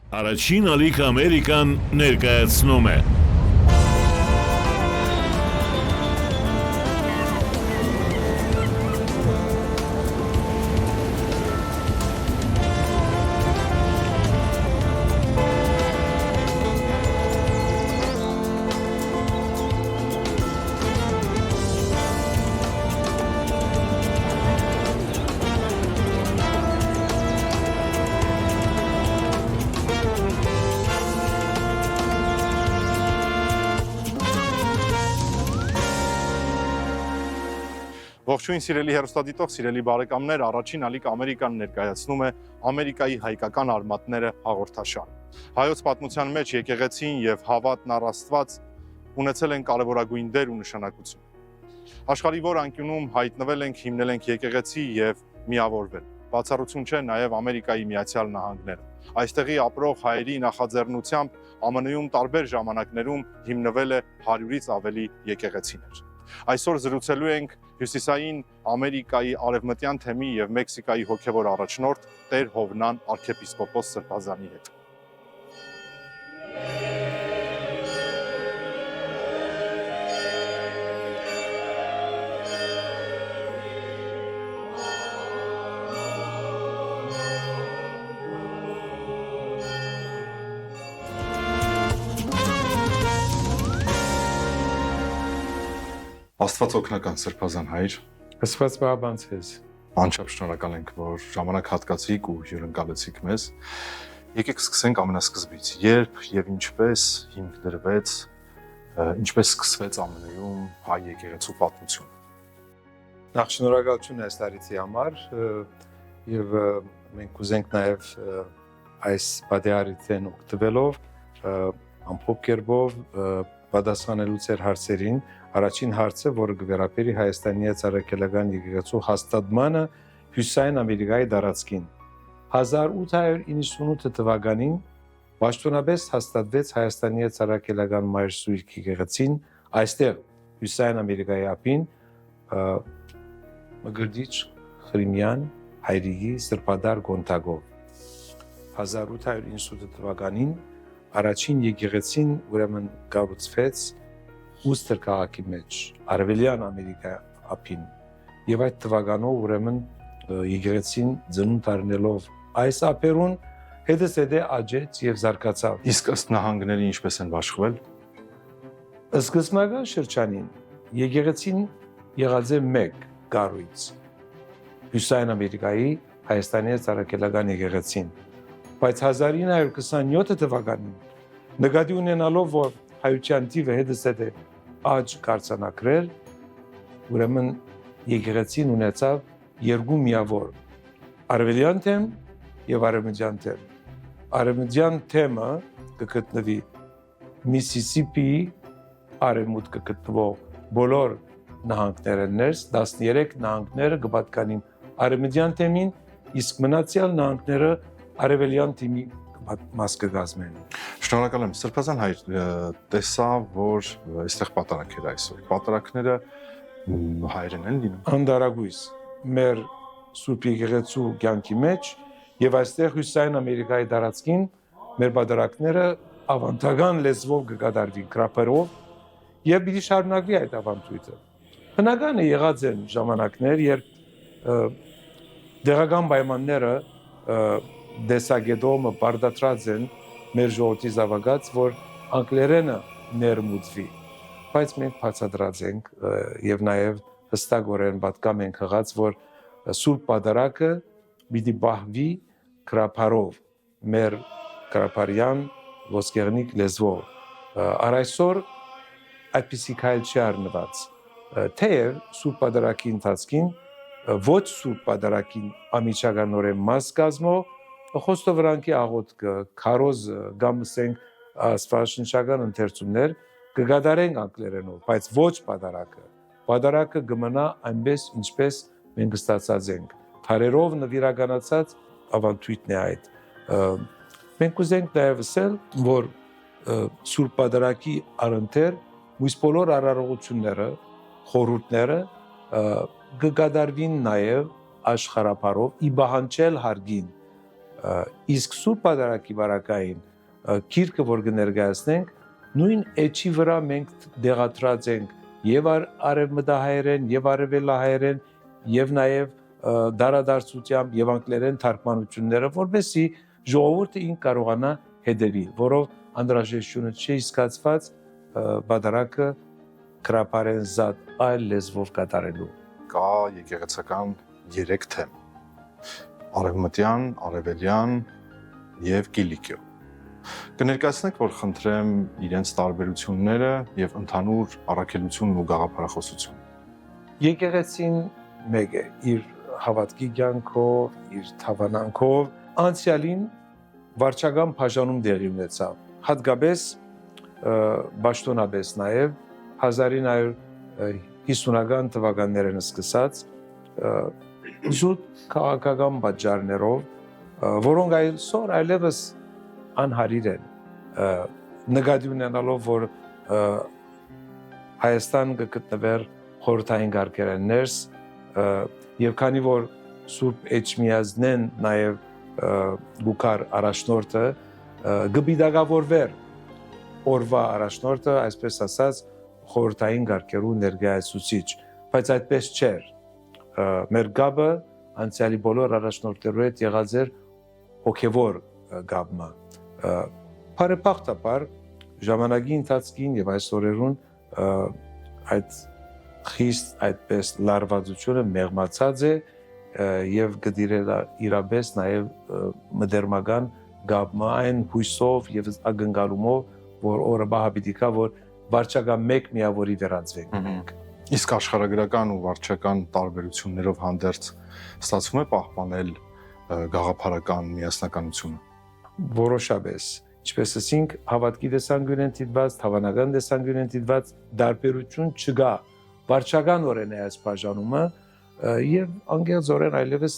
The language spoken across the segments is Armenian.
Առաջին ալիք Ամերիկան ներկայացնում է Ողջույն սիրելի հեռուստադիտող, սիրելի բարեկամներ, առաջին ալիք Ամերիկան ներկայացնում է Ամերիկայի հայկական արմատները հաղորդաշար։ Հայոց պատմության մեջ եկեղեցին եւ հավատն առ Աստված ունեցել են կարևորագույն դեր ու նշանակություն։ Աշխարհի որ անկյունում հայտնվել ենք, հիմնել ենք եկեղեցի եւ միավորվել։ Բացառություն չէ նաեւ Ամերիկայի Միացյալ Նահանգները։ Այստեղի ապրող հայերի նախաձեռնությամբ ԱՄՆ-ում տարբեր ժամանակներում հիմնվել է 100-ից ավելի եկեղեցիներ։ Այսօր զրուցելու ենք Հյուսիսային Ամերիկայի արևմտյան թեմի եւ Մեքսիկայի հոգեվոր առաջնորդ Տեր Հովնան arczepiskopos Սրբազանի հետ։ Աստված օգնական Սրբազան հայր, Աստված բաբանցես։ անչափ շնորհակալ ենք, որ ժամանակ հատկացիք ու հյուրընկալեցիք մեզ։ Եկեք սկսենք ամենասկզբից։ Երբ եւ ինչպես հիմք դրվեց, ինչպես սկսվեց ԱՄՆ-ում հայ եկեղեցու պատմությունը։ Նախ շնորհակալություն այս տարիցի համար եւ մենք կուզենք նաեւ այս պատեարիցեն օգտվելով ամփոփ կերպով պատասխանելու ձեր հարցերին։ Առաջին հարցը, որը գվերապերի Հայաստանի ցարակելական եկեղեցու հաստատմանը Հյուսիսային Ամերիկայի տարածքին 1898 թվականին պաշտոնապես հաստատվեց Հայաստանի ցարակելական Մայր Սուրբ եկեղեցին այստեղ Հյուսիսային Ամերիկայի ափին Մգրդիչ Խրիմյան հայրիկի Սրբադար Գոնտագով 1898 թվականին առաջին եկեղեցին ուրեմն կառուցվեց Ուստր քաղաքի մեջ Արևելյան Ամերիկա ափին եւ այդ թվականով ուրեմն եկեղեցին ծնունդ առնելով այս ափերուն հետզհետե աճեց եւ զարգացավ։ Իսկ ըստ նահանգների ինչպես են բաշխվել։ Սկզբնական շրջանին եկեղեցին եղած է մեկ կառույց Հյուսիսային Ամերիկայի Հայաստանի ցարակելական եկեղեցին, բայց 1927 թվականին նկատի ունենալով որ հայության տիվը հետզհետե աճ կարձանակրել, ուրեմն եկեղեցին ունեցավ երկու միավոր արևելյան թեմ եւ արևմտյան թեմ։ Արևմտյան թեմը կգտնվի Միսիսիպիի արևմուտքը գտնվող բոլոր նահանգները ներս 13 նահանգները կպատկանին արևմտյան թեմին, իսկ մնացյալ նահանգները արևելյան թեմի մաս կգազմեն։ Շնորհակալ եմ Սրբազան հայր, տեսա, որ այստեղ պատարակ էր այսօր։ Պատարակները հայերեն են լինում։ Անդարագույս մեր Սուրբ եկեղեցու կյանքի մեջ եւ այստեղ Հյուսիսային Ամերիկայի տարածքին մեր պատարակները ավանդական լեզվով կկատարվի գրապերով եւ պիտի շարունակվի այդ ավանդույթը։ Բնական է եղած են ժամանակներ, երբ դեղական պայմանները դեսագետոմը բարդացած են մեր ժողովրդի զավակած, որ անգլերենը ներմուծվի, բայց մենք բացատրած ենք եւ նաեւ հստակորեն պատկամ ենք հղած, որ Սուրբ Պատարակը պիտի բահվի գրապարով, մեր գրապարյան ոսկեղնիկ լեզվով։ Առայսօր այդպիսի քայլ չի առնված, թեև Սուրբ Պատարակի ընթացքին ոչ Սուրբ Պատարակի ամիջականորեն մաս կազմող Խոստովրանքի աղոթքը, քարոզ կամ ասենք աստվածաշնչական ընթերցումներ կգադարենք անգլերենով, բայց ոչ պատարակը։ Պատարակը կմնա այնպես, ինչպես մենք ստացած ենք։ Թարերով նվիրականացած ավանդույթն է այդ։ Մենք ուզենք նաև ասել, որ Սուրբ Պատարակի առընթեր մյուս բոլոր արարողությունները, խորհուրդները կգադարվին նաև աշխարհապարով ի բահանջել հարգին Իսկ Սուրբ Պատարագի վարակային գիրքը, որ կներկայացնենք, նույն էջի վրա մենք դեղատրած ենք եւ արևմտահայերեն, եւ արևելահայերեն, եւ նաեւ դարադարձությամբ եւ անգլերեն թարգմանությունները, որովհետեւ ժողովուրդը ինք կարողանա հետևել, որով անհրաժեշտությունը չի իսկացված պատարագը գրապարեն զատ այլ լեզվով կատարելու։ Կա եկեղեցական 3 թեմ. արևմտյան, արևելյան եւ կիլիկիո։ Կներկայացնեք, որ խնդրեմ իրենց տարբերությունները եւ ընդհանուր առաքելությունն ու գաղափարախոսությունը։ Եկեղեցին մեկ է իր հավատքի կյանքով, իր թավանանքով, անցյալին վարչական բաժանում դեղի ունեցավ։ Հատկապես պաշտոնապես նաեւ 1950-ական թվականներն սկսած զուտ քաղաքական պատճառներով, որոնք այսօր այլևս անհարիր են, նկատի ունենալով, որ Հայաստան կգտնվեր խորհրդային կարգերեն ներս, եւ քանի որ Սուրբ Էջմիածնեն նաեւ գուկար առաջնորդը գբիդագավորվեր օրվա առաջնորդը, այսպես ասած, խորհրդային կարգերու ներկայացուցիչ, բայց այդպես չէր։ Մեր գաբը անցյալի բոլոր առաջնորդներու հետ եղած էր հոգևոր գաբը։ Բարեբախտաբար ժամանակի ընթացքին եւ այս օրերուն այդ խիստ այդպես լարվածությունը մեղմացած է եւ գդիրել իրապես նաեւ մդերմական գաբը այն հույսով եւ ակնկալումով, որ օրը բահաբիդիկա, որ վարչական մեկ միավորի վերածվենք։ Իսկ աշխարհագրական ու վարչական տարբերություններով հանդերձ ստացվում է պահպանել գաղափարական միասնականությունը։ Որոշապես, ինչպես ասինք, հավատքի տեսանկյունեն դիտված, հավանական տեսանկյունեն դիտված տարբերություն չկա։ Վարչականորեն է այս բաժանումը եւ անգերձորեն այլևս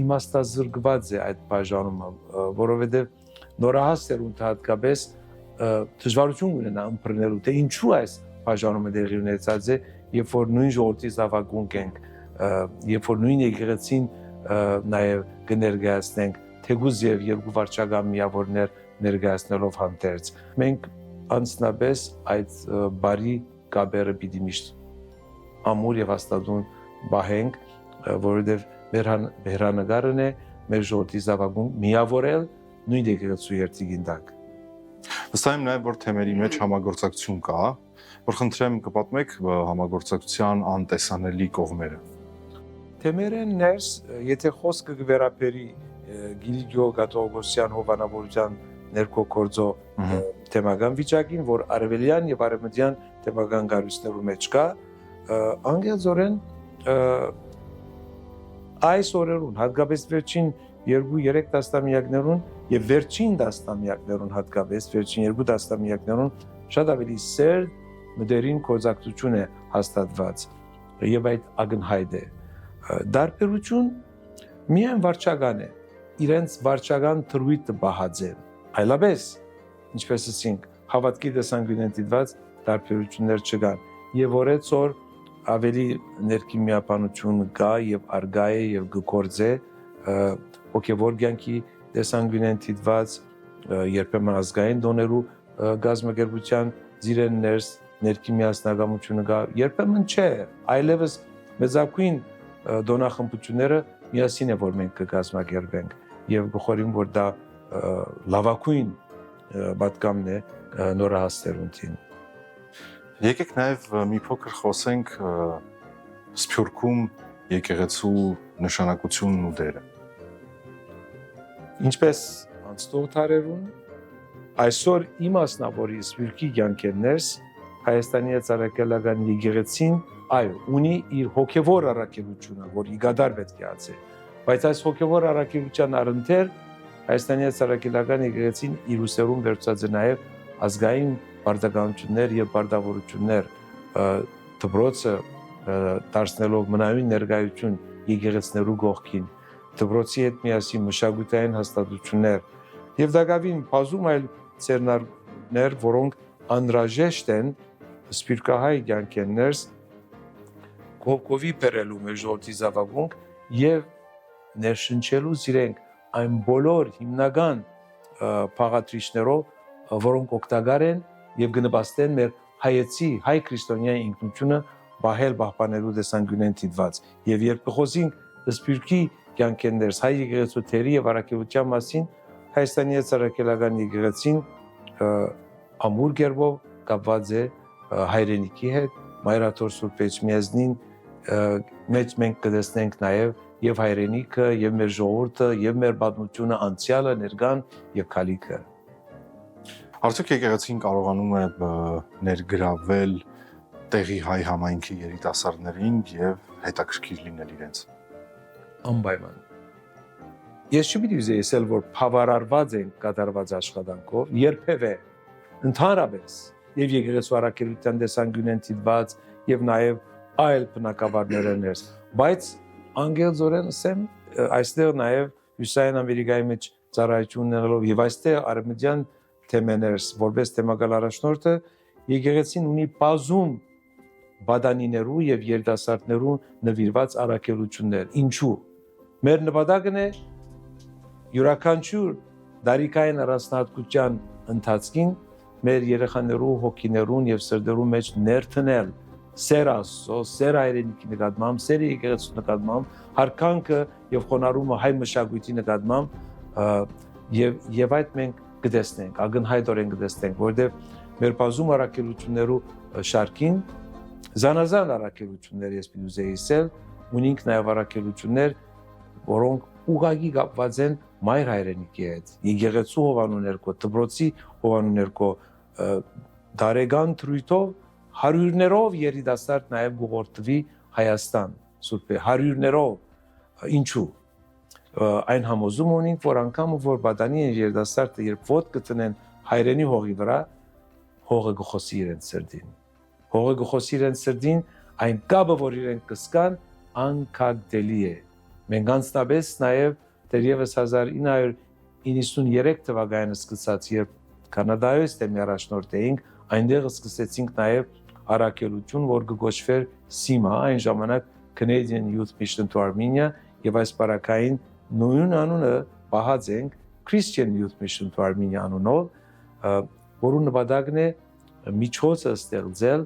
իմաստազրկված է այդ բաժանումը, որովհետեւ նորահաս սերունդը հատկապես դժվարություն ունենա ըմբռնելու, թե ինչու այս բաժանումը դեղի ունեցած է, երբ որ նույն ժողովրդի զավակունք ենք, երբ որ նույն եկեղեցին նաեւ կներկայացնենք, թեգուզ եւ երկու վարչական միավորներ ներկայացնելով հանդերձ։ Մենք անձնապես այդ բարի կապերը պիտի միշտ ամուր եւ հաստատուն բահենք, որովհետեւ մեր հերանեկարն է մեր ժողովրդի զավակունք միավորել նույն եկեղեցու երթիգին տակ։ Վստահ եմ նաև, որ թեմերի մեջ համագործակցություն կա, որ խնդրեմ կպատմեք համագործակցության անտեսանելի կողմերը։ Թեմերեն ներս, եթե խոսքը կվերապերի Գիլիգիո Կաթողիկոսյան հովանավորության ներքո գործո թեմական վիճակին, որ արևելյան եւ արևմտյան թեմական կառույցներու մեջ կա, անգերձորեն այս օրերուն, հատկապես վերջին 2-3 տասնամյակներուն եւ վերջին տասնամյակներուն հատկապես վերջին 2 տասնամյակներուն շատ ավելի սեր մտերին կոզակցություն է հաստատված եւ այդ ակնհայտ է դարբերություն միայն վարչական է իրենց վարչական թրույթը բահաձեն այլապես ինչպես ասենք հավատքի տեսանկյունեն դիտված դարբերություններ չկան եւ օրեցօր ավելի ներքին միապանություն կա եւ արգա է եւ գործե հոգեվոր կյանքի տեսանկյունեն դիտված երբեմն ազգային դոներու գազམ་ակերպության ձիրեն ներս ներքին միասնականությունը կա երբեմն չէ այլևս մեծակույն դոնախմբությունները միասին է որ մենք կգազམ་ակերպենք եւ գխորին որ դա լավակույն պատկամն է նորահասներունին Եկեք նաև մի փոքր խոսենք Սփյուռքում եկեղեցու նշանակությունն ու դերը։ Ինչպես անցնող տարերուն, այսօր իմասնավորի Սփյուռքի կյանքերներս Հայաստանի ցարակելական եկեղեցին այո, ունի իր հոգևոր առաքելությունը, որ իգադար պետք է ածի, բայց այս հոգևոր առաքելության առընթեր Հայաստանի ցարակելական եկեղեցին իր ուսերուն վերցած է նաև ազգային բարդականություններ եւ բարդավորություններ դբրոցը դարձնելով մնայուն ներկայություն եկեղեցներու գողքին դբրոցի հետ միասին մշակութային հաստատություններ եւ դակավին բազում այլ ցերնարներ որոնք անհրաժեշտ են սպիրկահայ կյանքերներս կողքովի բերելու մեր ժողովրդի զավակունք եւ ներշնչելու իրենք այն բոլոր հիմնական փաղադրիչներով, որոնք օգտակար են եւ կնպաստեն մեր հայ քրիստոնյա ինքնությունը պահպանելու տեսանկյունեն դիտված։ Եվ երբ կխոսենք սփյուռքի կյանքերից հայ եկեղեցու թերի եւ առաքելության մասին, Հայաստանի ցարակելական եկեղեցին ամուր գերբով կապված է հայրենիքի հետ, Մայրաթոր Սուրբ Էջմիածնին մեջ մենք կտեսնենք նաեւ եւ հայրենիքը, եւ մեր ժողովուրդը, եւ մեր պատմությունը, անցյալը, ներկան եւ քալիքը։ Արդյոք եկեղեցին կարողանում է ներգրավել տեղի հայ համայնքի երիտասարդներին եւ հետաքրքիր լինել իրենց։ Անպայման։ Ես չպիտի ուզեի ասել, որ բավարարված են կատարված աշխատանքով, երբևէ ընդհանրապես եւ եկեղեցու առաքելության տեսանկյունեն դիտված եւ նաեւ այլ բնակավարներս, բայց անգելձորեն ասեմ, այստեղ նաեւ Հյուսիսային Ամերիկայի մեջ ծառայություն ունենալով եւ այստեղ արևմտյան թեմաներս, որպես թեմակալ առաջնորդը, եկեղեցին ունի բազում բադանիներու եւ երիտասարդներու նվիրված առաքելություններ։ Ինչու՞։ Մեր նպատակն է յուրաքանչյուր դարիքային առանձնահատկության ընթացքին մեր երեխաներու, հոգիներուն եւ սրտերու մեջ ներդնել սեր Աստծո, սեր հայրենիքի նկատմամբ, սեր եկեղեցու նկատմամբ, հարկանքը եւ խոնարհումը հայ մշակույթի նկատմամբ եւ այդ մենք կտեսնենք, ակնհայտորեն կտեսնենք, որովհետեւ մեր բազում առաքելություններու շարքին զանազան առաքելություններ ես պիտի ուզեի ասել, ունենք նաեւ առաքելություններ, որոնք ուղղակի կապված են մայր հայրենիքի հետ, եկեղեցու հովանու ներքո, դպրոցի հովանու ներքո, դարեգան թրույթով հարյուրներով երիտասարդ նաև գողորտվի Հայաստան, Սուրբ հարյուրներով, ինչու։ Այն համոզում ունենք, որ անգամ որ բադանի երիտասարդը երբ ոտք կտնեն հայրենի հողի վրա, հողը կխոսի իրենց սրտին։ Հողը կխոսի իրենց սրտին, այն կապը, որ իրենք կսկան, անկագդելի է։ Մենք անցնաբես նաև դեռևս 1993 թվականին սկսած, երբ Կանադայից դեմի առաջնորդ էինք, այնտեղ սկսեցինք նաև առաքելություն, որ կգոչվեր SIMA, այն ժամանակ Canadian Youth Mission to Armenia, եւ այս բարակային նույն անունը պահած ենք Christian Youth Mission to Armenia անունով, որու նպատակն է միջոցը ստեղծել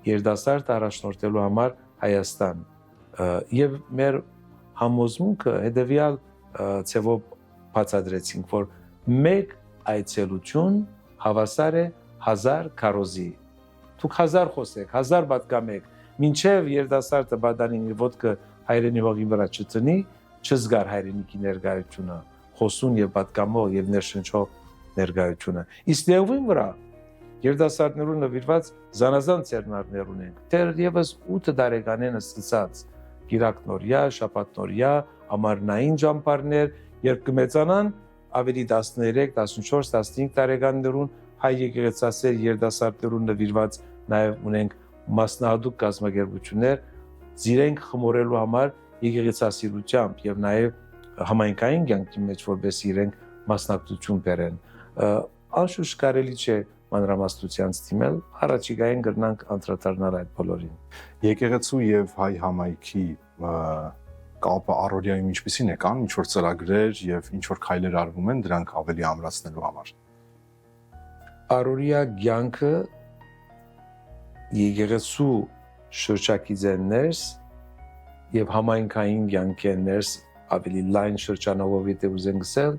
երիտասարդ առաջնորդելու համար Հայաստան։ Եվ մեր համոզմունքը հետեւյալ ցևով բացատրեցինք, որ մեկ այցելություն հավասար է 1000 քարոզի։ Դուք 1000 խոսեք, 1000 պատկամեք, մինչև երիտասարդը բադանին իր ոտքը հայրենի հողի վրա չտնի, չզգար հայրենիքի ներկայությունը, խոսուն եւ պատկամող եւ ներշնչող ներկայությունը։ Իսկ դեղին վրա երիտասարդներուն նվիրված զանազան ցերնարներ ունենք։ Դեռևս 8 տարեկանեն սկսած գիրակնորյա, շաբաթնորյա, ամառնային ճամփարներ, երբ կմեծանան ավելի 13, 14, 15 տարեկաններուն հայ եկեղեցասեր երիտասարդներուն նվիրված նաև ունենք մասնահատուկ կազմակերպություններ, զիրենք խմորելու համար եկեղեցասիրությամբ եւ նաև համայնքային կյանքի մեջ որպես իրենք մասնակցություն բերեն։ Անշուշտ կարելի չէ մանրամասնությամբ դիմել, առաջիկային կգնանք անդրադառնալ այդ բոլորին։ Եկեղեցու եւ հայ համայնքի կապը առօրյայում ինչպիսին է, կան ինչ որ ծրագրեր եւ ինչ որ քայլեր արվում են դրանք ավելի ամրացնելու համար։ Առօրյա կյանքը եկեղեցու շրջակիցներս եւ համայնքային կյանքերս ավելի լայն շրջանով եթե ուզենք ասել,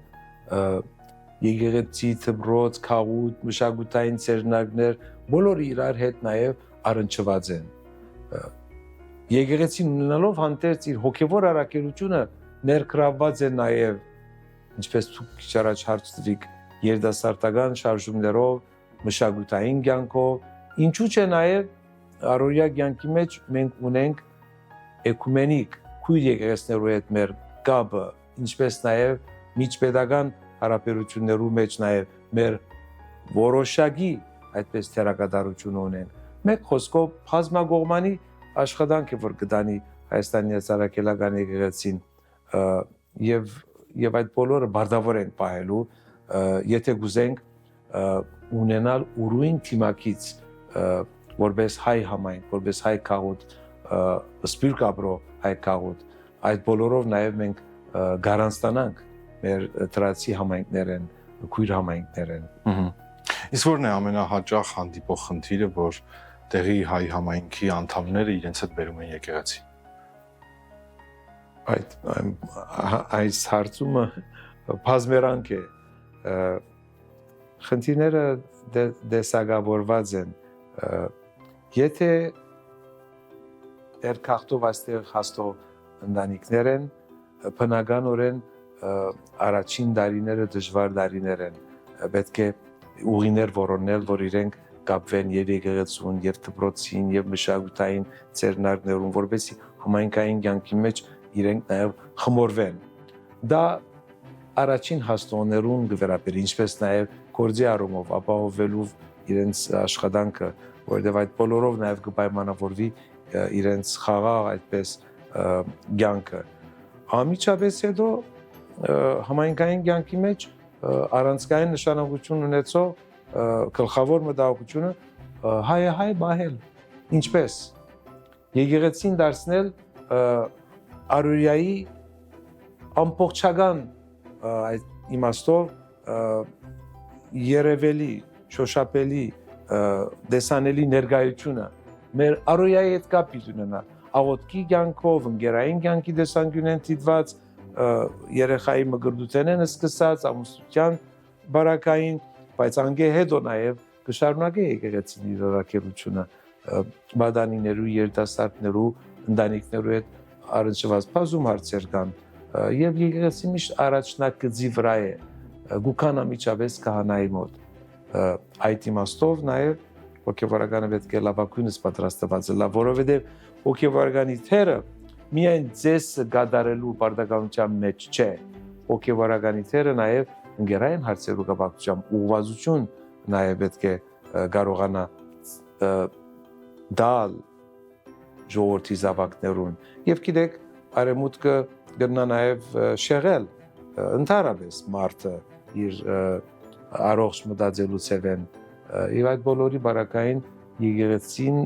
եկեղեցի, դպրոց, քաղուտ, մշակութային ցերնակներ, բոլորը իրար հետ նաեւ առնչված են։ Եկեղեցին ունենալով հանդերձ իր հոգևոր առաքելությունը ներգրավված է նաեւ, ինչպես դուք քիչ առաջ հարցրիք, երիտասարդական շարժումներով, մշակութային կյանքով, ինչու՞ չէ նաեւ առօրյա կյանքի մեջ մենք ունենք էկումենիկ քույր եկեղեցիներու հետ մեր կապը, ինչպես նաեւ միջպետական հարաբերություններու մեջ նաեւ մեր որոշակի այդպես թերակատարություն ունեն։ Մեկ խոսքով բազմակողմանի աշխատանք է որ կդանի Հայաստանի ցարակելական եկեղեցին եւ այդ բոլորը բարձրավոր ենք պահելու, եթե գուզենք ունենալ ուրույն թիմակից որպես հայ համայնք, որպես հայ քաղուտ, սպիրկաբրո հայ քաղուտ, այդ բոլորով նաեւ մենք գարանստանանք մեր տրացի համայնքներ են, քույր համայնքներ են։ Իսկ որն է ամենահաճախ հանդիպող խնդիրը, որ տեղի հայ համայնքի անդամները իրենց հետ բերում են եկեղեցի։ Այս հարցումը բազմերանգ է։ Խնդիրները դեսագավորված են։ Եթե երկախտով այստեղ հաստող ընտանիքներ են, բնականորեն առաջին դարիները դժվար դարիներ են։ Պետք է ուղիներ որոնել, որ իրենք կապվեն եւ եկեղեցուն, եւ դպրոցին, եւ մշակութային ծերնարկներուն, որովհետեւ համայնքային կյանքի մեջ իրենք նաեւ խմորվեն։ Դա առաջին հաստողներուն կվերապերի, ինչպես նաեւ գործի առումով ապահովելու իրենց աշխատանքը, որովհետեւ այդ բոլորով նաեւ կպայմանավորվի իրենց խաղաղ այդպես կյանքը։ Ամիջապես հետո համայնքային կյանքի մեջ առանցքային նշանակություն ունեցող գլխավոր մտահոգությունը հայ բահել, ինչպես եկեղեցին դարձնել առօրյայի ամբողջական այդ իմաստով երևելի, շոշափելի, դեսանելի ներկայությունը մեր առօրյայի հետ կապ ունենա, աղոթքի կյանքով, ընկերային կյանքի տեսանկյունեն դիտված, երեխայի մգրդության են սկսած, ամուսնության բարակային, բայց անգե հետո նաև կշարունակե եկեղեցին իր առաքելությունը մադանիներու, երիտասարդներու, ընտանիքներու հետ առնչված բազում հարցեր կան եւ եկեղեցին միշտ առաջնակցի վրա է գուքան ամիջապես քահանայի մոտ այդ իմաստով նաև հոգեվարականը պետք է լավագույնս պատրաստված լա, որովհետեւ հոգեվարականի թերը միայն ձեզ գադարելու բարդականության մեջ չէ, հոգեվարականի թերը նաև ընկերային հարցերու կապակցությամբ ուղղվածություն նաև պետք է կարողանա դալ ժողովրդի զավակներուն եւ գիտեք արեմուտքը գտնա նաև շեղել ընդհանրապես մարդը իր առողջ մտածելու ցևեն եւ այդ բոլորի բարակային եկեղեցին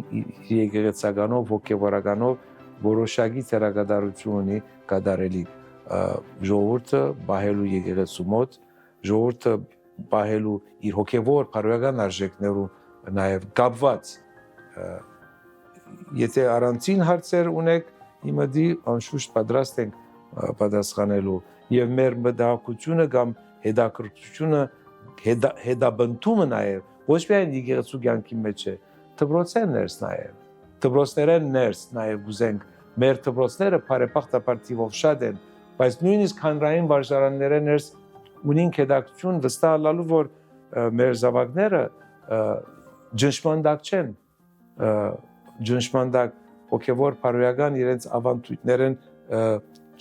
եկեղեցականով հոգեվարականով որոշակի թերագադարություն ունի կատարելի ժողովուրդը բահելու եկեղեցու մոտ ժողովուրդը բահելու իր հոգևոր բարոյական արժեքներու նաև կապված եթե առանցին հարցեր ունեք իմդի անշուշտ պատրաստ ենք պատասխանելու եւ մեր մտահոգությունը կամ հետաքրքրությունը հետաբնտումը նաև ոչ միայն եկեղեցու կյանքի մեջ է դպրոցներն ներս նաև դպրոցներն ներս նաև գուզենք մեր դպրոցները բարեփոխտապար թիվով շատ են բայց նույնիսկ հանրային վարժարանները ներս ունին հետաքրքրություն վստահ լալու որ մեր զավակները ջնշմանդակ չեն ջնշմանդակ հոգևոր բարոյական իրենց ավանդույթներն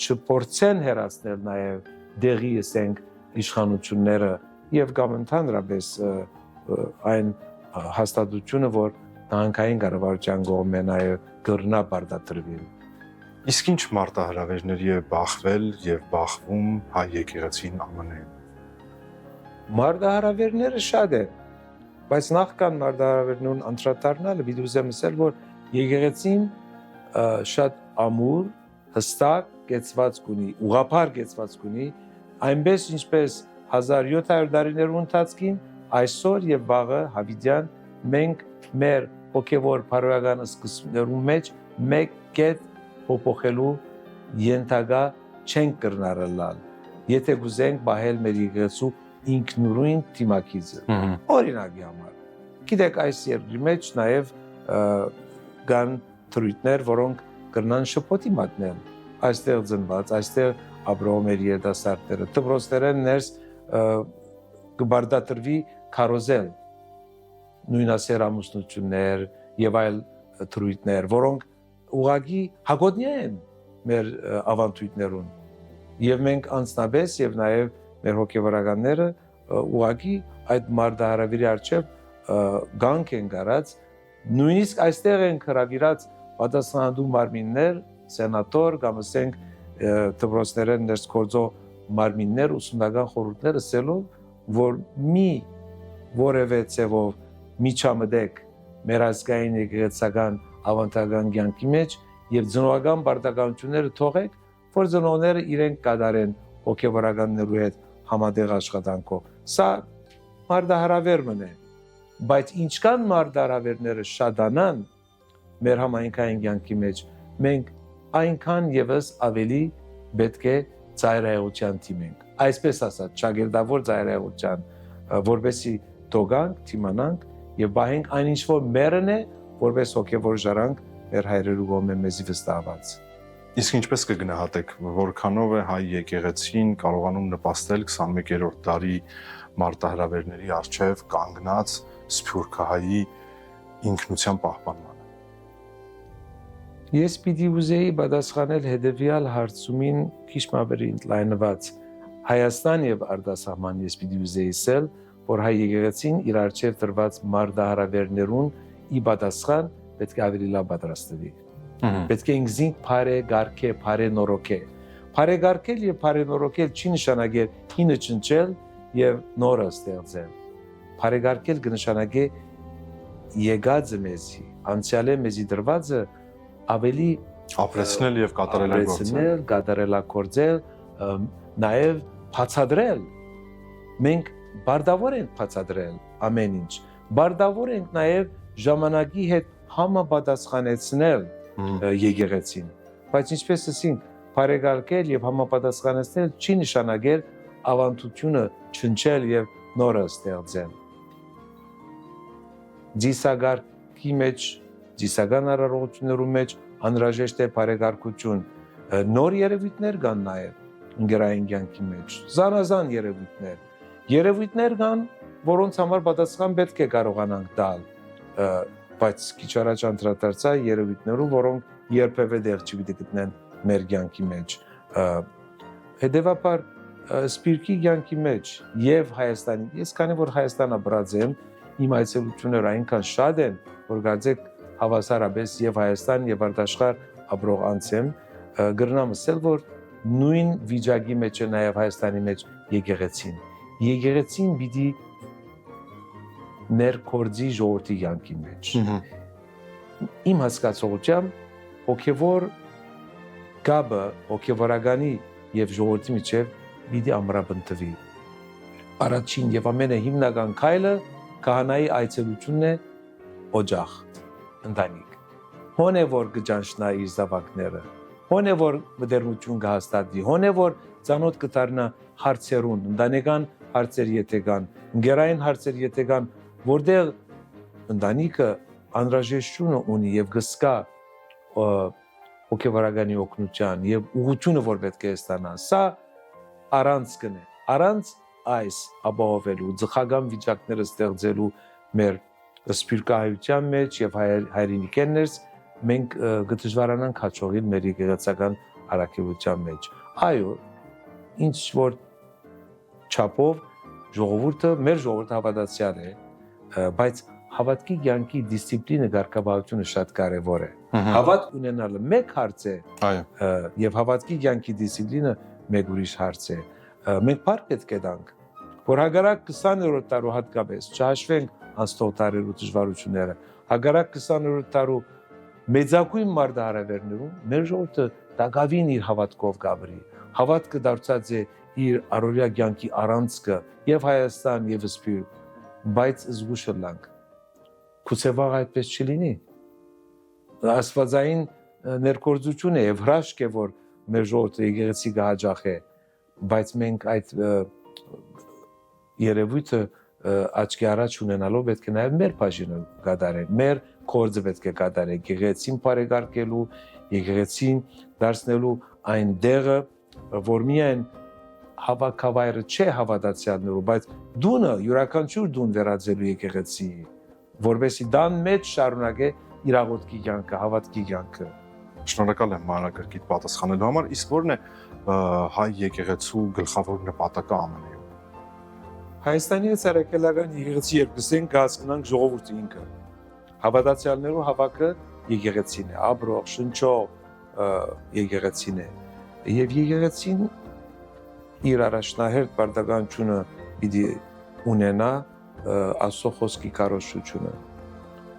չփորձեն հեռացնել նաև դեղի ասենք իշխանությունները եւ կամ ընդհանրապես այն հաստատությունը որ հանքային կառավարության կողմէ նաև կրնա բարդատրվի Իսկ ինչ մարտահրավերների է բախվել եւ բախվում հայ եկեղեցին ԱՄՆ-ին Մարտահրավերները շատ են բայց նախքան մարտահրավերներուն անդրադառնալը պիտի ուզեմ ասել որ եկեղեցին շատ ամուր հստակ կեցված կունի ուղղափառ կեցված կունի այնպես ինչպես 1700 տարիներու ընթացքին այսօր եւ վաղը հավիդյան մենք մեր հոգեվոր բարոյական սկզբներու մեջ մեկ կետ փոփոխելու ենթակա չենք կրնարելալ եթե գուզենք բահել մեր եկեղեցու ինքնուրույն թիմակիցը օրինակի համար գիտեք այս երկրի մեջ նաև կան թրույթներ որոնք կրնան շփոթի մատնել այստեղ ծնված այստեղ ապրող մեր երիտասարդները դպրոցներն ներս կբարդատրվի քարոզել նույնասեր ամուսնություններ եւ այլ թրույթներ որոնք ուղղակի հագոտնի են մեր ավանդույթներուն եւ մենք անձնապես եւ նաեւ մեր հոգեվարականները ուղղակի այդ մարտահրավերի արչեւ գանք են գարած նույնիսկ այստեղ են հրավիրած պատասխանատու մարմիններ սենատոր կամ ասենք դպրոցներն ներս գործող մարմիններ ուսումնական խորհուրդներ ասելով որ մի որևէ ցևով միջամտեք մեր ազգային եկեղեցական ավանդական կյանքի մեջ եւ ծնողական բարդականությունները թողեք որ ծնողները իրենք կատարեն հոգևորականներու հետ համատեղ աշխատանքով։ Սա մարդահրավեր մնե, բայց ինչքան մարդահրավերները շատանան մեր համայնքային կյանքի մեջ, մենք այնքան եւս ավելի պետք է ծայրահեղության թիմենք։ Այսպես ասած, ճագերտավոր ծայրահեղության, որովհետեւ դոգանք, թիմանանք եւ բահենք այնինչ որ մերն է, որպես հոգևոր ժառանգ մեր հայրերու կողմէ մեզի վստահված։ Իսկ ինչպես կգնահատեք, որքանով է հայ եկեղեցին կարողանում նպաստել 21-րդ դարի մարտահրավերների առջև կանգնած սփյուռքահայի ինքնության պահպանմանը։ Ես պիտի ուզեի պատասխանել հետևյալ հարցումին քիչ ավելի ընդլայնված։ Հայաստան եւ արտասահման ես պիտի ուզեի ասել, որ հայ եկեղեցին իր առջև դրված մարտահրավերներուն ի պատասխան պետք է ավելի լավ պատրաստվի։ Պետք է ինքզին բարե գարկե, բարե նորոքե։ Բարե գարկել եւ բարե նորոքել չի նշանակել հինը ճնճել եւ նորը ստեղծել։ Բարե գարկել կնշանակե եկածը մեզի, անցյալը մեզի դրվածը ավելի ապրեցնել եւ կատարելագործել։ Կատարելագործել, նաեւ բացադրել։ Մենք բարդավոր ենք բացադրել ամեն ինչ։ Բարդավոր ենք նաեւ ժամանակի հետ համապատասխանեցնել եկեղեցին։ Բայց ինչպես ասենք, բարեկարգել եւ համապատասխանեցնել չի նշանակել ավանդությունը չնչել եւ նորը ստեղծել։ Դիսագարքի մեջ, դիսական արարողություններու մեջ անհրաժեշտ է բարեկարգություն։ Նոր երևույթներ կան նաեւ ընկերային կյանքի մեջ, զանազան երևույթներ կան, որոնց համար պատասխան պետք է կարողանանք տալ, բայց քիչ առաջ անդրադարձա երևույթներու, որոնք երբևէ դեղ չպիտի գտնեն մեր կյանքի մեջ։ Հետևաբար սպիրկի կյանքի մեջ եւ Հայաստանի, ես քանի որ Հայաստան ապրած եմ, իմ այցելությունները այնքան շատ են, որ գարձեք հավասարապես եւ Հայաստան եւ արտաշխարհ ապրող անձ եմ, գրնամ ասել, որ նույն վիճակի մեջ է նաեւ Հայաստանի մեջ եկեղեցին։ Եկեղեցին պիտի ներկործի ժողովրդի կյանքի մեջ։ Իմ հասկացողությամբ հոգևոր գաբը, հոգևորականի եւ ժողովրդի միջեւ պիտի ամրապնդվի։ Առաջին եւ ամենահիմնական քայլը քահանայի այցելությունն է օջախ, ընտանիք։ Հոն է որ կճանչնա իր զավակները, հոն է որ մտերմություն կհաստատվի, հոն է որ ծանոթ կդառնա հարցերուն, ընտանեկան հարցեր եթե կան, ընկերային հարցեր եթե կան, որտեղ ընտանիքը անհրաժեշտություն ունի եւ գսկա հոգեվարականի օգնության եւ ուղղությունը որ պետք է ստանա, սա առանց կնե, առանց այս ապահովելու ձխական վիճակները ստեղծելու մեր սպիրկահայության մեջ եւ հայրենիքներս մենք կդժվարանանք հաջողել մեր եկեղեցական առաքելության մեջ։ Այո, ինչ որ չափով ժողովուրդը մեր ժողովուրդը հավատացյալ է, բայց հավատքի կյանքի դիսցիպլինը ղեկավարությունը շատ կարևոր է։ Հավատ ունենալը մեկ հարց է, եւ հավատքի կյանքի դիսցիպլինը մեկ ուրիշ հարց է։ Մենք բար պետք է տանք, որ հագարակ 20-րդ տարու հատկապես չհաշվենք անցնող տարերու դժվարությունները, հագարակ 20-րդ տարու մեծակույն մարտահրավերներում մեր ժողովուրդը դակավին իր հավատքով գաբրի։ Հավատքը դարձած է իր առօրյա կյանքի առանցքը եւ Հայաստան եւ Սփյուռք, բայց զգուշ լանք։ Գուցե վաղ այդպես չլինի։ Աստվածային ներկործություն է եւ հրաշք է, որ մեր ժողովուրդը եկեղեցի կհաջախե, բայց մենք այդ երևույթը աչքի առաջ ունենալով պետք է նաև մեր բաժինը կատարենք, մեր գործը պետք է կատարենք, եկեղեցին բարեկարգելու, եկեղեցին դարձնելու այն դեղը, որ միայն հավաքավայրը չէ հավատացյալներու, բայց դունը յուրաքանչյուր դուն վերածելու եկեղեցի, որովհետեւ դան մեջ շարունակե իր աղոթքի կյանքը, հավատքի կյանքը։ Շնորհակալ եմ մանրակրկիտ պատասխանելու համար, իսկ ո՞րն է հայ եկեղեցու գլխավոր նպատակը ամենայում։ Հայաստանի ցարեկելական եկեղեցի երկուսին կհասկանանք ժողովուրդը ինքը։ Հավատացյալներու հավաքը եկեղեցին է, ապրող, շնչող եկեղեցին է։ Եվ եկեղեցին իր առաջնահերթ պարտականությունը պիտի ունենա Աստծո խոսքի քարոզությունը։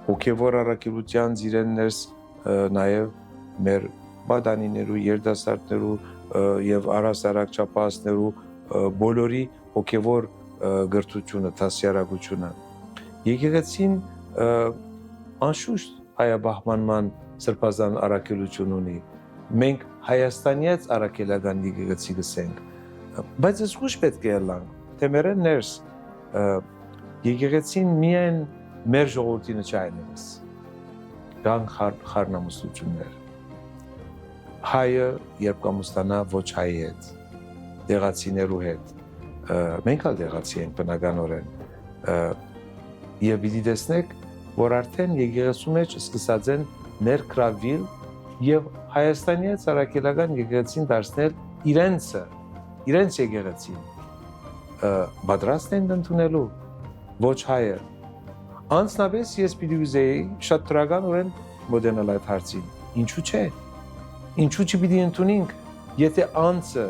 Հոգևոր առաքելության զիրեններս նաև մեր բադանիներու, երդասարտներու, եւ առասարակ չափածներու բոլորի հոգեվոր գրթությունը, դասյարակությունը։ Եկեղեցին անշուշտ հայաբահմանման սրբազան առաքելություն ունի։ Մենք Հայաստանից առաքելական եկեղեցի գսենք, բայց ես ուշ պետք է ելանք, թե մերեն ներս եկեղեցին միայն մեր ժողովրդինը չայնես, կան խառնամուսություններ։ Հայը երբ կամուստանա ոչ հայի հետ, դեղացիներու հետ, մենք ալ դեղացի ենք բնականորեն, եւ պիտի տեսնեք, որ արդեն եկեղեցու մեջ սկսած են ներկրավել եւ Հայաստանից առաքելական եկեղեցին դարձնել իրենց եկեղեցին, պատրաստ են ընդունելու ոչ հայը։ Անցնապես ես պիտի ուզեի շատ դրականորեն մոդենալ այդ հարցին։ Ինչու՞ չէ։ Ինչու՞ չպիտի ընդունենք, եթե անձը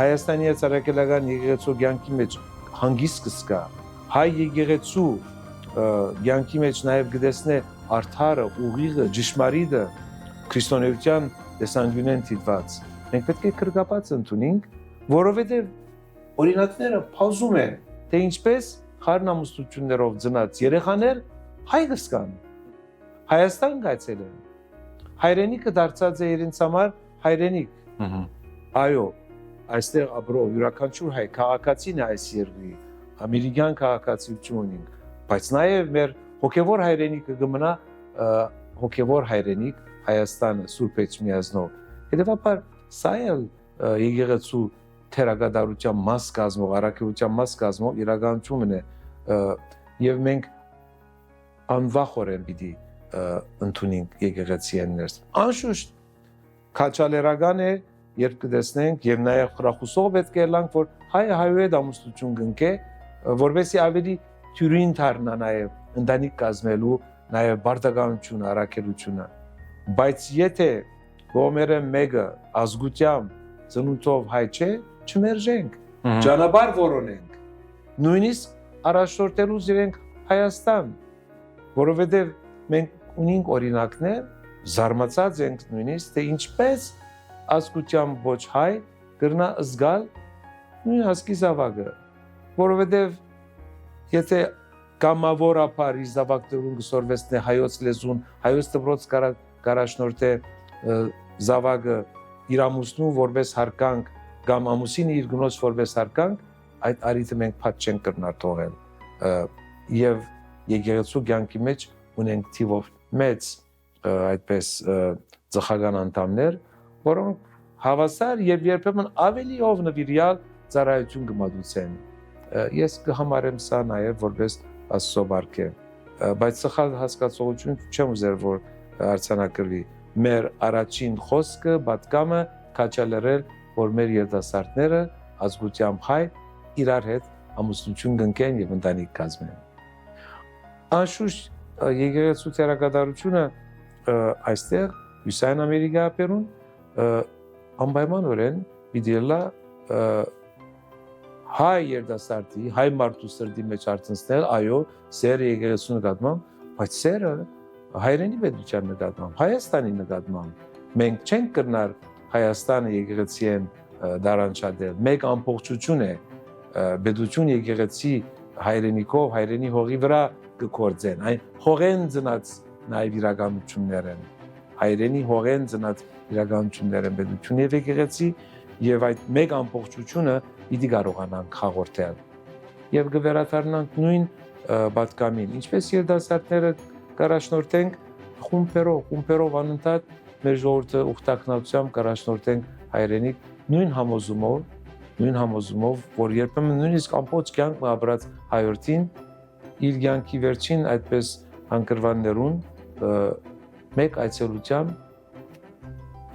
Հայաստանից առաքելական եկեղեցու կյանքի մեջ հանգիստ կսկա, հայ եկեղեցու կյանքի մեջ նաև գտեսնե արդարը, ուղիղը, ճշմարիտը, քրիստոնեության տեսանկյունեն դիտված։ Մենք պետք է կրկապած ընդունենք, որովհետև օրինակները փազում են, թե ինչպես խառնամուսություններով ծնած երեխաներ հայ կսկան, Հայաստան գայցել են, հայրենիքը դարձած է իրենց համար հայրենիք։ Այո, այստեղ ապրող յուրաքանչյուր հայ քաղաքացին է այս երկրի, ամերիկյան քաղաքացիություն ունենք, բայց նաև մեր հոգևոր հայրենիքը կմնա հոգևոր հայրենիք Հայաստանը Սուրբ Էջմիածնով։ Հետևաբար սա էլ եկեղեցու թերագադարության մաս կազմող, առաքելության մաս կազմող իրականությունն է, եւ մենք անվախորեն պիտի ընդունենք եկեղեցիեն ներս։ Անշուշտ քաչալերական է, երբ կտեսնենք եւ նաեւ խրախուսող պետք է լանք, որ հայը հայու հետ ամուսնություն կնքե, որովհետեւ ավելի թյուրին դառնա նաեւ ընտանիք կազմելու նաեւ բարդականությունը, առաքելությունը։ Բայց եթե գոմերը մեկը ազգությամբ ծնունդով հայ չէ, չմերժենք, ճանապարհ որոնենք, նույնիսկ առաջնորդելու իրենք Հայաստան, որովհետեւ մենք ունենք օրինակներ, զարմացած ենք նույնիսկ, թե ինչպես ազգությամբ ոչ հայ կրնա զգալ նույն ազգի զավակը, որովհետեւ եթե կամավորապար իր զավակներուն կսորվեցնե հայոց լեզուն, հայոց դպրոց կարաշնորհե զավակը իր ամուսնու որպես հարկանք կամ ամուսինը իր գնոջ որպես հարկանք, այդ արիթը մենք փակ չենք կրնա թողել։ Եվ եկեղեցու կյանքի մեջ ունենք թիվով մեծ այդպես ծխական անդամներ, որոնք հավասար եւ երբեմն ավելի ով նվիրյալ ծառայություն կմատուցեն։ Ես կհամարեմ սա նաեւ որպես Աստծո բարք է, բայց սխալ հասկացողություն չեմ ուզեր, որ արձանագրվի։ Մեր առաջին խոսքը, պատկամը քաչալերել, որ մեր երիտասարդները ազգությամբ հայ իրար հետ ամուսնություն կնքեն եւ ընտանիք կազմեն։ Անշուշտ եկեղեցու թերակատարությունը այստեղ Հյուսիսային Ամերիկայում անպայմանորեն պիտի լա հայ երիտասարդի, հայ մարդու սրտի մեջ արցնել, այո, սերը եկեղեցու նկատմամբ, բայց սերը հայրենի պետության նկատմամբ, Հայաստանի նկատմամբ։ Մենք չենք կրնար Հայաստանը եկեղեցիեն դարանչադել, մեկ ամբողջություն է, պետություն եկեղեցի հայրենիքով, հայրենի հողի վրա կգործեն, այն հողեն ծնած նաև իրականություններ են, հայրենի հողեն ծնած իրականություններ են պետություն եւ եկեղեցի, եւ այդ մեկ ամբողջությունը պիտի կարողանանք հաղորդել։ Եվ կվերադառնանք նույն պատկամին, ինչպես երիտասարդները կարաշնորհենք խումբերով անընդհատ մեր ժողովուրդը ուխտակնությամբ կարաշնորհենք հայրենիք նույն համոզումով, որ երբեմն նույնիսկ ամբողջ կյանք ապրած հայրենին իր կյանքի վերջին այդպես հանգրվաններուն մեկ այցելությամբ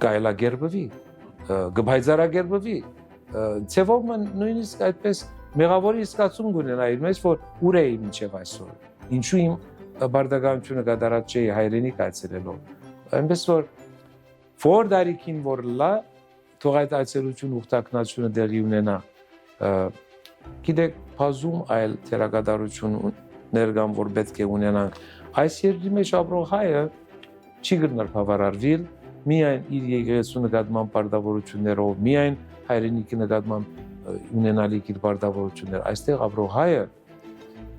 կայլագերբվի, գբայձարագերբվի, ցեվով նույնիսկ այդպես մեղավորի զգացում կունենա իր մեջ, որ ուր էի մինչև այսօր, ինչու իմ բարդականությունը կատարած չէի հայրենիք այցելելով, այնպես որ դարիքին որ լա, թող այդ այցելություն ուխտակնությունը դեղի ունենա, գիտեք, բազում այլ թերակատարություններ կան, որ պետք է ունենանք, այս երկրի մեջ ապրող հայը չի կրնար բավարարվել միայն իր եկեղեցու նկատմամբ պարտավորություններով, միայն հայրենիքի նկատմամբ ունենալիք իր պարտավորություններ, այստեղ ապրող հայը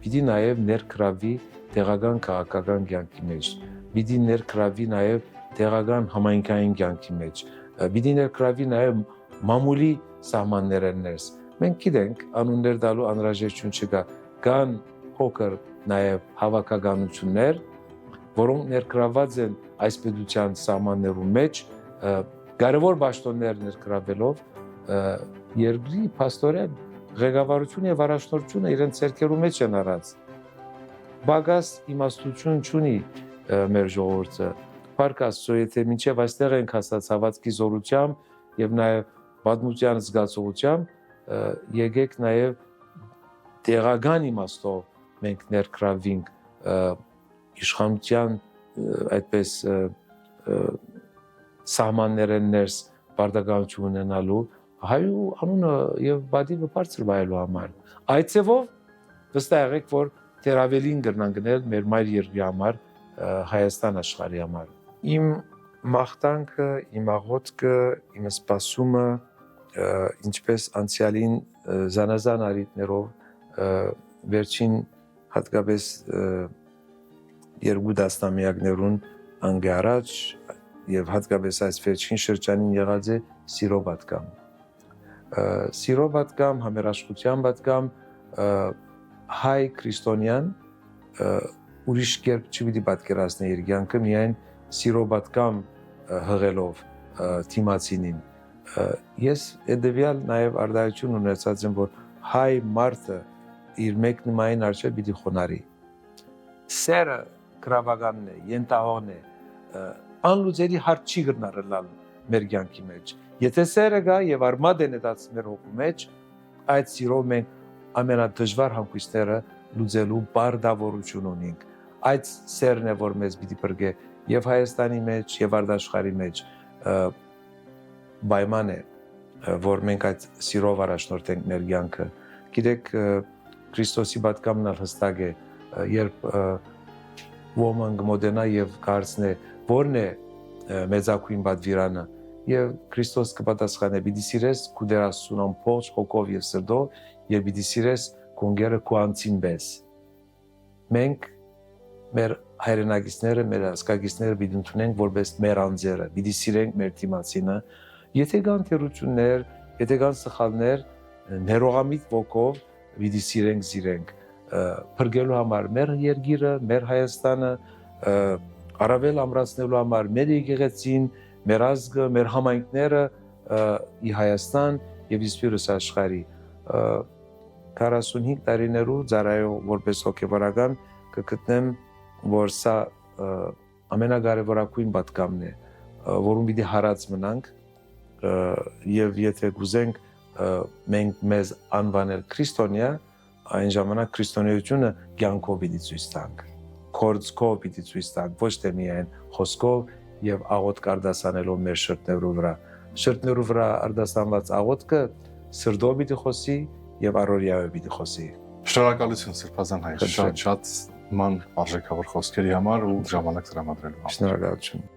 պիտի նաև ներգրավի տեղական քաղաքական կյանքի մեջ, պիտի ներգրավի նաև տեղական համայնքային կյանքի մեջ, պիտի ներգրավի նաև մամուլի սահմանները ներս։ Մենք գիտենք, անուններ տալու անհրաժեշտություն չկա, կան փոքր նաև հավաքականություններ, որոնք ներգրաված են այս պետության սահմաններում մեջ, կարևոր պաշտոններ ներգրավելով երկրի փաստորեն ղեկավարությունը եւ առաջնորդությունը իրենց ցերկերու մեջ են առած։ Բագաս իմաստություն չունի մեր ժողովուրդը։ Փառք Աստծո, եթե մինչև այստեղ ենք հասած հավատքի զորությամբ եւ նաեւ պատմության զգացողությամբ, եկեք նաեւ տեղական իմաստով մենք ներգրավենք իշխանության այդպես սահմաններեն ներս պարտականություն ունենալու հայու անունը եւ բադիվը բարձր վայելու համար։ Այդ ձևով վստահ եղեք, որ դեռ ավելին կրնան գնել մեր մայր երկրի համար, Հայաստան աշխարհի համար։ Իմ մաղթանքը, իմ աղոթքը, իմ սպասումը, ինչպես անցյալին զանազան առիթներով վերջին հատկապես երկու տասնամյակներուն անգե առաջ եւ հատկապես այս վերջին շրջանին եղած է սիրո պատգամ։ Սիրո պատգամ, համերաշխության պատգամ, հայ քրիստոնյան ուրիշ կերպ չպիտի պատկերացնի իր կյանքը միայն սիրո պատգամ հղելով թիմացինին։ Ես հետևյալ նաև արդարություն ունեցած եմ, որ հայ մարդը իր մեկնումային արժե պիտի խոնարհի։ Սերը գրավականն է, ենթահողն է, անլուծելի հարց չի գտնարել մեր կյանքի մեջ։ Եթե սերը գա եւ արմատ է նետած մեր հոգու մեջ, այդ սիրով մենք ամենադժվար հանգույցները լուծելու պարտավորություն ունենք։ Այդ սերն է, որ մեզ պիտի բրգե եւ Հայաստանի մեջ եւ արտաշխարհի մեջ պայման է, որ մենք այդ սիրով առաջնորդենք մեր կյանքը։ Գիտեք, Քրիստոսի պատգամն հստակ է, երբ ոմն գմոդենա եւ կարծնե որն է մեծակույն պատվիրանը եւ Քրիստոս կպատասխանե՝ «Պիտի սիրես քու Տեր Աստծուն ամբողջ հոգով եւ սրտով եւ պիտի սիրես քո ընկերը քո անձին պես»։ Մենք մեր հայրենակիցները, մեր հասկագիցները պիտի ընդունենք որպես մեր անձերը, պիտի սիրենք մեր թիմացինը։ Եթե կան թերություններ, եթե կան սխալներ, ներողամիտ ոգով պիտի սիրենք, փրկելու համար մեր երկիրը, մեր Հայաստանը, առավել ամրացնելու համար մեր եկեղեցին, մեր ազգը, մեր համայնքները ի Հայաստան եւ իսկույնս աշխարհի 45 տարիներու ծառայող որպես հոգեվարական կգտնեմ, որ սա ամենակարևորագույն պատգամն է, որում պիտի հարած մնանք եւ եթե կուզենք մենք մեզ անվանել քրիստոնյա, այն ժամանակ քրիստոնեությունը կյանքով պիտի ցույց տանք, կորձքով պիտի ցույց տանք, ոչ թե միայն խոսքով եւ աղոթք արտասանելով մեր շրթներու վրա։ Շրթներու վրա արտասանված աղոթքը սրտով պիտի խոսի եւ առօրյայով պիտի խոսի։ Շնորհակալություն Սրբազան հայ, շատ ման արժեքավոր խոսքերի համար ու ժամանակ տրամադրելու համար։ Շնորհակալություն։